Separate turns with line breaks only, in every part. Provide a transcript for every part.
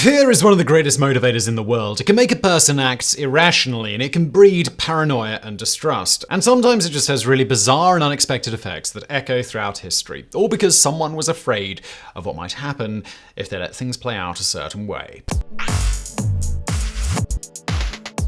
Fear is one of the greatest motivators in the world. It can make a person act irrationally, and it can breed paranoia and distrust. And sometimes it just has really bizarre and unexpected effects that echo throughout history, all because someone was afraid of what might happen if they let things play out a certain way.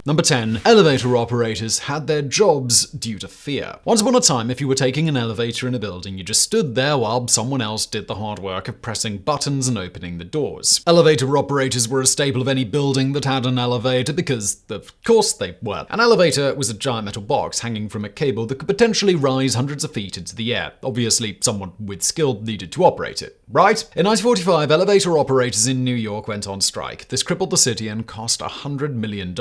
Number 10. Elevator operators had their jobs due to fear. Once upon a time, if you were taking an elevator in a building, you just stood there while someone else did the hard work of pressing buttons and opening the doors. Elevator operators were a staple of any building that had an elevator because, of course, they were. An elevator was a giant metal box hanging from a cable that could potentially rise hundreds of feet into the air. Obviously, someone with skill needed to operate it, right? In 1945, elevator operators in New York went on strike. This crippled the city and cost $100 million.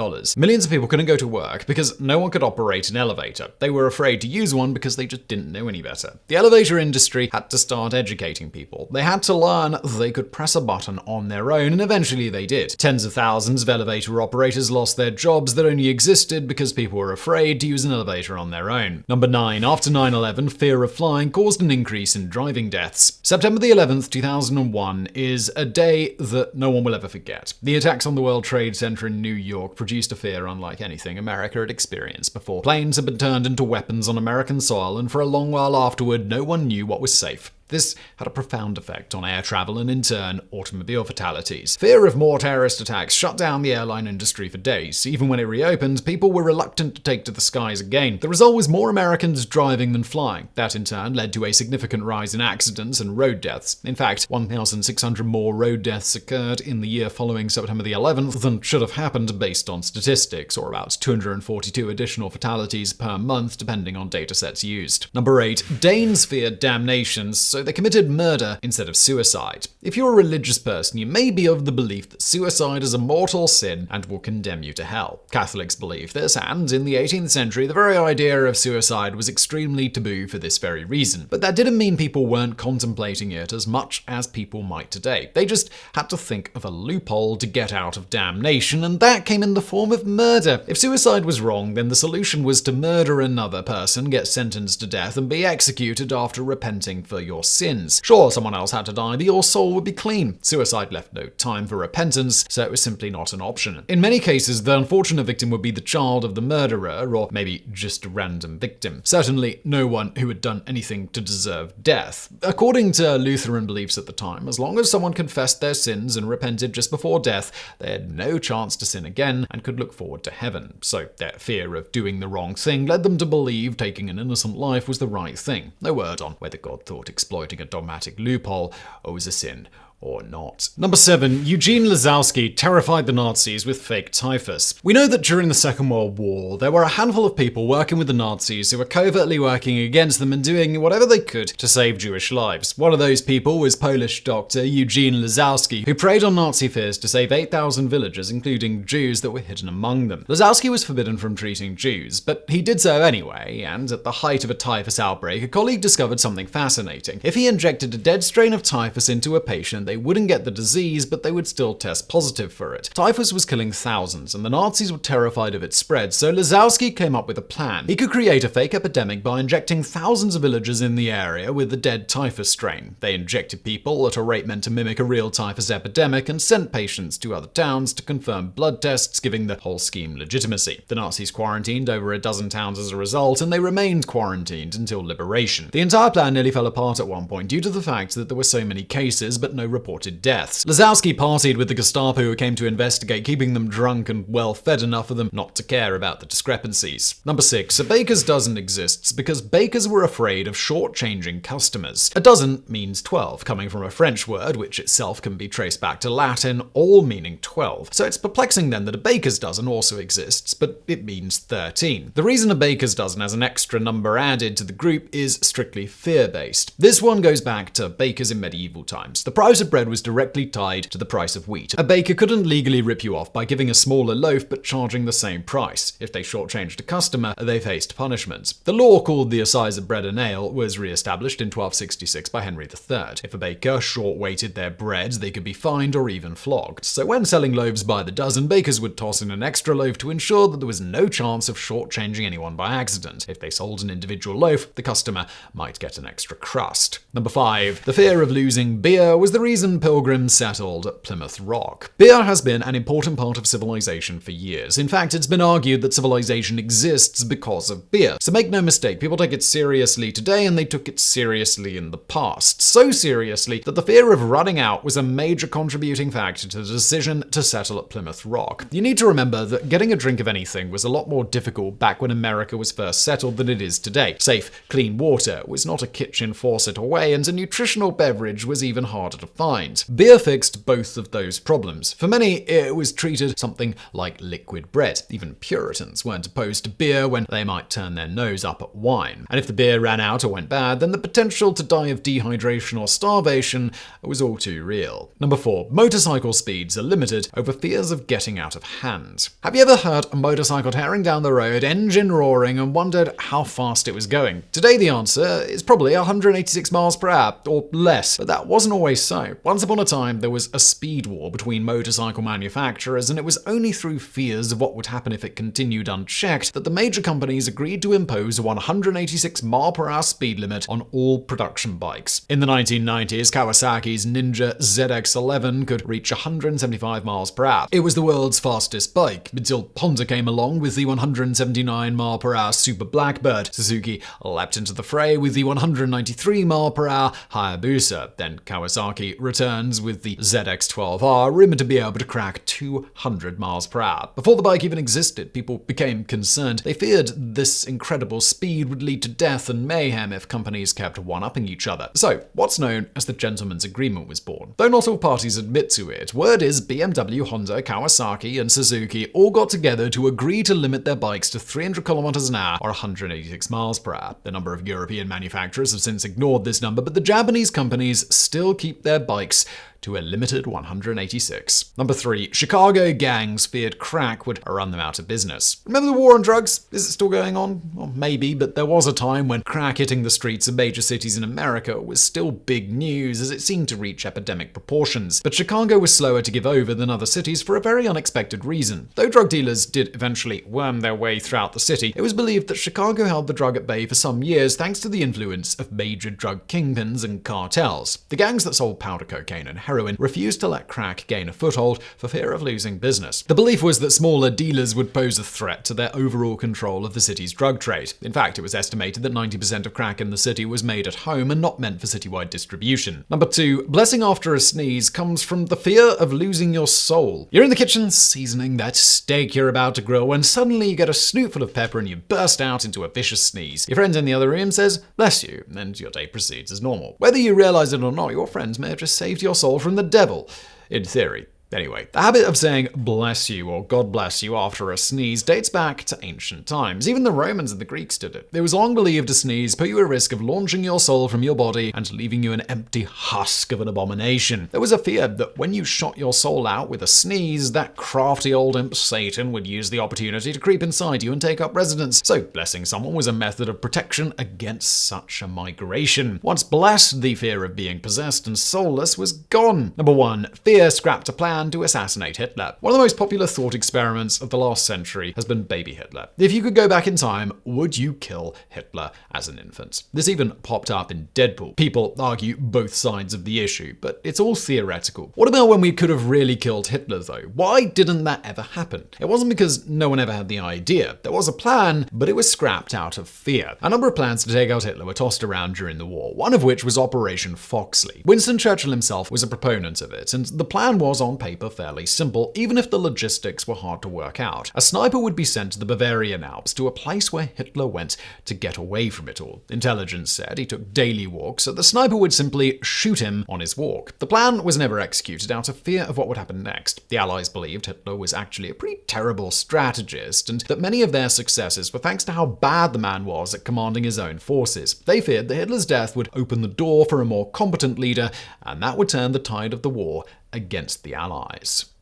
Millions of people couldn't go to work because no one could operate an elevator. They were afraid to use one because they just didn't know any better. The elevator industry had to start educating people. They had to learn they could press a button on their own, and eventually they did. Tens of thousands of elevator operators lost their jobs that only existed because people were afraid to use an elevator on their own. Number 9. After 9/11, fear of flying caused an increase in driving deaths. September the 11th, 2001 is a day that no one will ever forget. The attacks on the World Trade Center in New York produced a fear unlike anything America had experienced before. Planes had been turned into weapons on American soil, and for a long while afterward, no one knew what was safe. This had a profound effect on air travel and, in turn, automobile fatalities. Fear of more terrorist attacks shut down the airline industry for days. Even when it reopened, people were reluctant to take to the skies again. The result was more Americans driving than flying. That, in turn, led to a significant rise in accidents and road deaths. In fact, 1,600 more road deaths occurred in the year following September the 11th than should have happened based on statistics, or about 242 additional fatalities per month, depending on datasets used. Number 8. Danes feared damnation, so they committed murder instead of suicide. If you're a religious person, you may be of the belief that suicide is a mortal sin and will condemn you to hell. Catholics believe this, and in the 18th century, the very idea of suicide was extremely taboo for this very reason. But that didn't mean people weren't contemplating it as much as people might today. They just had to think of a loophole to get out of damnation, and that came in the form of murder. If suicide was wrong, then the solution was to murder another person, get sentenced to death, and be executed after repenting for your sins. Sure, someone else had to die, but your soul would be clean. Suicide left no time for repentance, so it was simply not an option. In many cases, the unfortunate victim would be the child of the murderer, or maybe just a random victim. Certainly no one who had done anything to deserve death. According to Lutheran beliefs at the time, as long as someone confessed their sins and repented just before death, they had no chance to sin again and could look forward to heaven. So their fear of doing the wrong thing led them to believe taking an innocent life was the right thing. No word on whether God thought exploiting a dogmatic loophole was a sin or not. Number 7. Eugene LAZOWSKI terrified the Nazis with fake typhus. We know that during the Second World War, there were a handful of people working with the Nazis who were covertly working against them and doing whatever they could to save Jewish lives. One of those people was Polish doctor Eugene LAZOWSKI, who preyed on Nazi fears to save 8,000 villagers, including Jews that were hidden among them. LAZOWSKI was forbidden from treating Jews, but he did so anyway, and at the height of a typhus outbreak, a colleague discovered something fascinating. If he injected a dead strain of typhus into a patient, they wouldn't get the disease, but they would still test positive for it. Typhus was killing thousands, and the Nazis were terrified of its spread, so LAZOWSKI came up with a plan. He could create a fake epidemic by injecting thousands of villagers in the area with the dead typhus strain. They injected people at a rate meant to mimic a real typhus epidemic and sent patients to other towns to confirm blood tests, giving the whole scheme legitimacy. The Nazis quarantined over a dozen towns as a result, and they remained quarantined until liberation. The entire plan nearly fell apart at one point due to the fact that there were so many cases but no reported deaths. LAZOWSKI partied with the Gestapo who came to investigate, keeping them drunk and well-fed enough for them not to care about the discrepancies. Number 6. A baker's dozen exists because bakers were afraid of shortchanging customers. A dozen means 12, coming from a French word which itself can be traced back to Latin, all meaning 12. So it's perplexing then that a baker's dozen also exists, but it means 13. The reason a baker's dozen has an extra number added to the group is strictly fear-based. This one goes back to bakers in medieval times. The price of bread was directly tied to the price of wheat. A baker couldn't legally rip you off by giving a smaller loaf but charging the same price. If they shortchanged a customer, they faced punishment. The law called the assize of bread and ale was re-established in 1266 by Henry III. If a baker short-weighted their bread, they could be fined or even flogged. So when selling loaves by the dozen, bakers would toss in an extra loaf to ensure that there was no chance of shortchanging anyone by accident. If they sold an individual loaf, the customer might get an extra crust. Number 5. The fear of losing beer was the reason reason Pilgrims settled at Plymouth Rock. Beer has been an important part of civilization for years. In fact, it's been argued that civilization exists because of beer. So make no mistake, people take it seriously today and they took it seriously in the past. So seriously that the fear of running out was a major contributing factor to the decision to settle at Plymouth Rock. You need to remember that getting a drink of anything was a lot more difficult back when America was first settled than it is today. Safe, clean water was not a kitchen faucet away, and a nutritional beverage was even harder to find. Beer fixed both of those problems. For many, it was treated something like liquid bread. Even Puritans weren't opposed to beer when they might turn their nose up at wine. And if the beer ran out or went bad, then the potential to die of dehydration or starvation was all too real. Number 4. Motorcycle speeds are limited over fears of getting out of hand. Have you ever heard a motorcycle tearing down the road, engine roaring, and wondered how fast it was going? Today the answer is probably 186 miles per hour, or less, but that wasn't always so. Once upon a time, there was a speed war between motorcycle manufacturers, and it was only through fears of what would happen if it continued unchecked that the major companies agreed to impose a 186 mile per hour speed limit on all production bikes. In the 1990s, Kawasaki's Ninja ZX-11 could reach 175 miles per hour. It was the world's fastest bike, until Honda came along with the 179 mile per hour Super Blackbird. Suzuki leapt into the fray with the 193 mile per hour Hayabusa. Then Kawasaki returns with the ZX-12R, rumored to be able to crack 200 miles per hour. Before the bike even existed, people became concerned. They feared this incredible speed would lead to death and mayhem if companies kept one-upping each other. So, what's known as the Gentleman's Agreement was born. Though not all parties admit to it, word is BMW, Honda, Kawasaki, and Suzuki all got together to agree to limit their bikes to 300 kilometers an hour or 186 miles per hour. A number of European manufacturers have since ignored this number, but the Japanese companies still keep their bikes to a limited 186. Number 3. Chicago gangs feared crack would run them out of business. Remember the war on drugs? Is it still going on? Well, maybe, but there was a time when crack hitting the streets of major cities in America was still big news, as it seemed to reach epidemic proportions. But Chicago was slower to give over than other cities for a very unexpected reason. Though drug dealers did eventually worm their way throughout the city, it was believed that Chicago held the drug at bay for some years thanks to the influence of major drug kingpins and cartels. The gangs that sold powder cocaine and heroin refused to let crack gain a foothold for fear of losing business. The belief was that smaller dealers would pose a threat to their overall control of the city's drug trade. In fact, it was estimated that 90% of crack in the city was made at home and not meant for citywide distribution. Number 2. Blessing after a sneeze comes from the fear of losing your soul. You're in the kitchen seasoning that steak you're about to grill when suddenly you get a snootful of pepper and you burst out into a vicious sneeze. Your friend in the other room says, "Bless you," and your day proceeds as normal. Whether you realize it or not, your friends may have just saved your soul from the devil. In theory. Anyway, the habit of saying "bless you" or "God bless you" after a sneeze dates back to ancient times. Even the Romans and the Greeks did it. It was long believed a sneeze put you at risk of launching your soul from your body and leaving you an empty husk of an abomination. There was a fear that when you shot your soul out with a sneeze, that crafty old imp Satan would use the opportunity to creep inside you and take up residence. So blessing someone was a method of protection against such a migration. Once blessed, the fear of being possessed and soulless was gone. Number 1. Fear scrapped a plan to assassinate Hitler. One of the most popular thought experiments of the last century has been baby Hitler. If you could go back in time, would you kill Hitler as an infant? This even popped up in Deadpool. People argue both sides of the issue, but it's all theoretical. What about when we could have really killed Hitler, though? Why didn't that ever happen? It wasn't because no one ever had the idea. There was a plan, but it was scrapped out of fear. A number of plans to take out Hitler were tossed around during the war, one of which was Operation Foxley. Winston Churchill himself was a proponent of it, and the plan was on paper fairly simple, even if the logistics were hard to work out. A sniper would be sent to the Bavarian Alps, to a place where Hitler went to get away from it all. Intelligence said he took daily walks, so the sniper would simply shoot him on his walk. The plan was never executed out of fear of what would happen next. The Allies believed Hitler was actually a pretty terrible strategist, and that many of their successes were thanks to how bad the man was at commanding his own forces. They feared that Hitler's death would open the door for a more competent leader, and that would turn the tide of the war against the Allies.